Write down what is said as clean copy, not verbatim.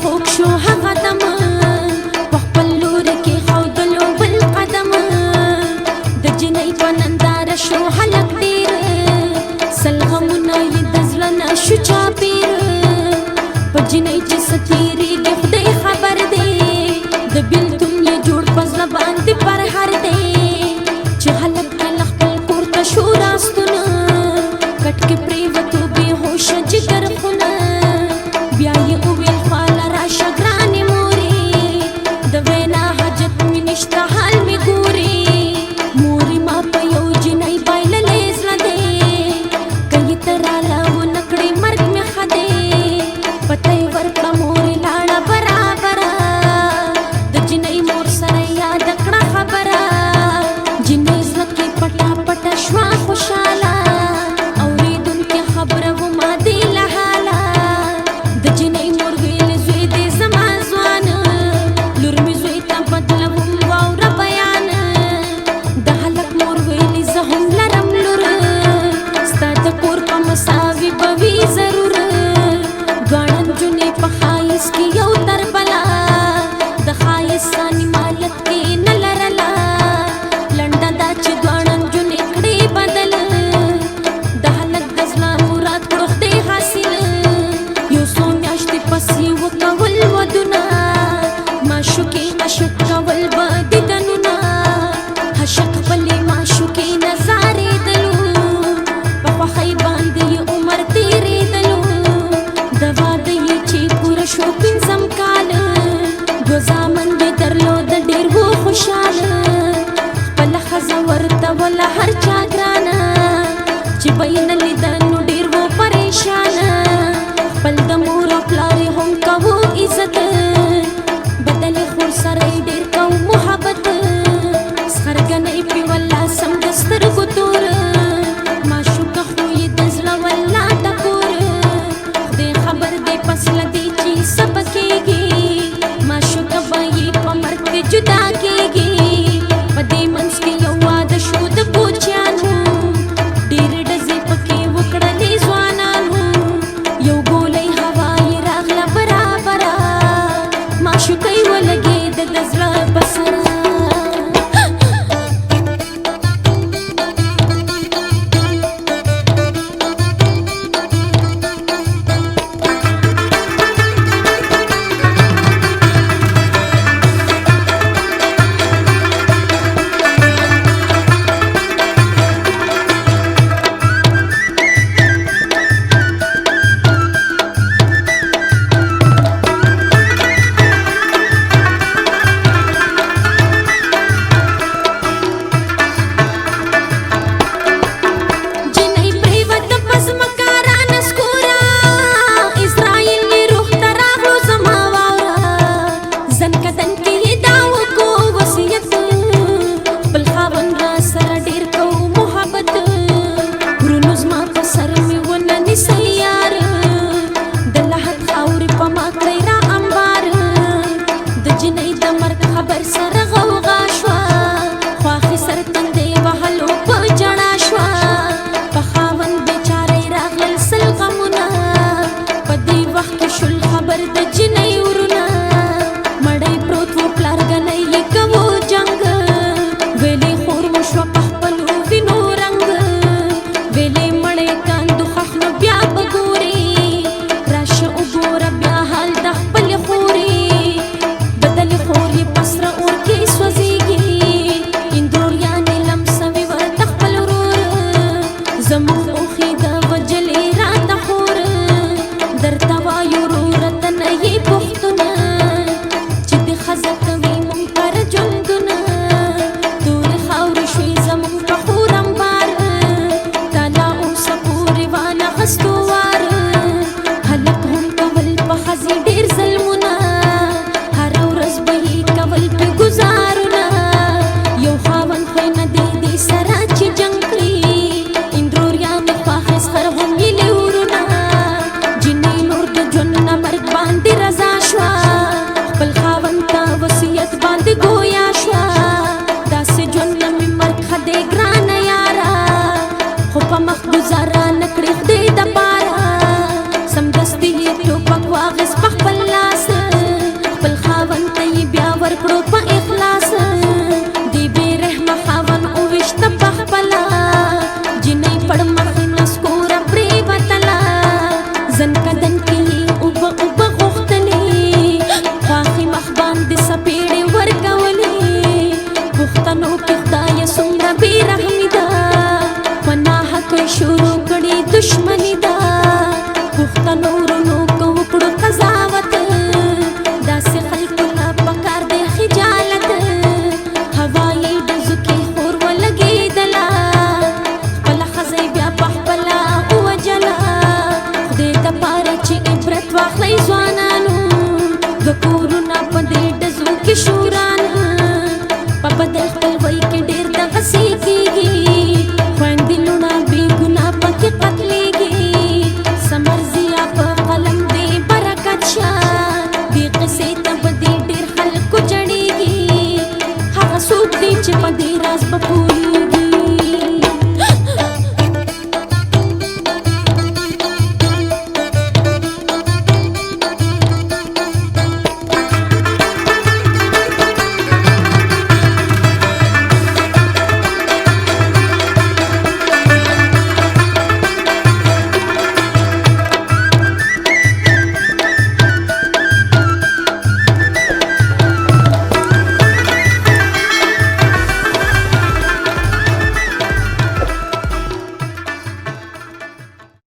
خوږ شو هغه دم په خپل لور کې ښودلو بل قدم د جنۍ په ننداره شو هلک ډېر سل غمونه یې د زړه نه شو چاپېر په جنۍ چې څه تېرېږي خدای خبر دی د بېلتون یې جوړ په زړه باندې پرهر دی چې هلک کله خپل کور ته شو راستونه کټ کې پرېوتو بې هوشه جګر خونه بیا یې وویل خواله راشه ګرانې مورې د وینا حاجت مې نشته حال مې ګورې مورې ما په یو جنۍ بایللی زړه دی که یې ته راله ونه کړې مرګ مې ښه دی پته یې ورکړه مورې لاړه برابره د جنۍ مور سره یاده کړه خبره جنۍ زړه کې پټه پټه شوه خوشحاله اورېدونکې خبره وما دې له حاله د جنۍ مور ویل زوی دې زما ځوان لور مې زوی ته بدلوم واوره بیان د هلک مور ویلې زه هم لرم لور ستا د کور په مساوي به وي ضرور دواړه نجونې په ښایست کې یو تر بله د ښایست ثاني مالت کې نه لرله لنډه دا چې دواړه نجونې کړې بدل د هلک د زړه مراد کړو خدای حاصل یو څو میاشتې پس یې وکول ودونه معشوقې عشق کول به دیدنونه عشق خپلې معشوقې نظارېدلو په خوښۍ باندې یې عمر تېرېدلو د واده یې چې پوره شو پنځم کال دوه زامن یې درلوده ډېر و خوشحاله خپله ښځه ورته وله هر چا ګرانه چې به یې نه لیده نو ډېر و پریشانه خپل د مور او پلار یې هم کوو عزت بدلې خور سره یې ډېر کوو محبت سخرګنۍ پرې والله سم د سترګو تور معشوقه خو یې د زړه والله ټکور خدای خبر دی پس له دې چې څه به کېږي معشوقه به یې په مرګ کې جدا کېږي په دې منځ کې یو واده شو د کوچیانو ډېر ډزې پکې وکړلې ځوانانو یو ګولۍ هوا یې راغله برابره معشوقه یې ولګېده د زړه په سره وکړو په اخلاص دی بے رحمه خاون او وشت په خپلا جنې پړ مخ نسکور پرې وتلا زن کدن کې او په غختلې خاخي مخ باندې سپېړې ورکولې پښتنو کې خدای څومره بے رحمي ده پناه کوي شروع کړي دشمني ده پښتنو ورونو کو وکړو قضاوت داسې خلکو لا پکار دی خجالت هوایي ډزو کې خور ولګېدله خپله ښځه بیا په خپله ووجله خدای دپاره چې عبرت واخلئ ځوانانو د کورونه په دې ډزو کې شوران په بدل خپلوۍ کې ډېر دغسې کېږي خویندې لوڼه بې ګناه پکې قتلېږي سمرزیا په قلم دې برکت شه دې قصې ته به دې ډېر خلکو جړېږي هغه څوک دی چې په دې راز به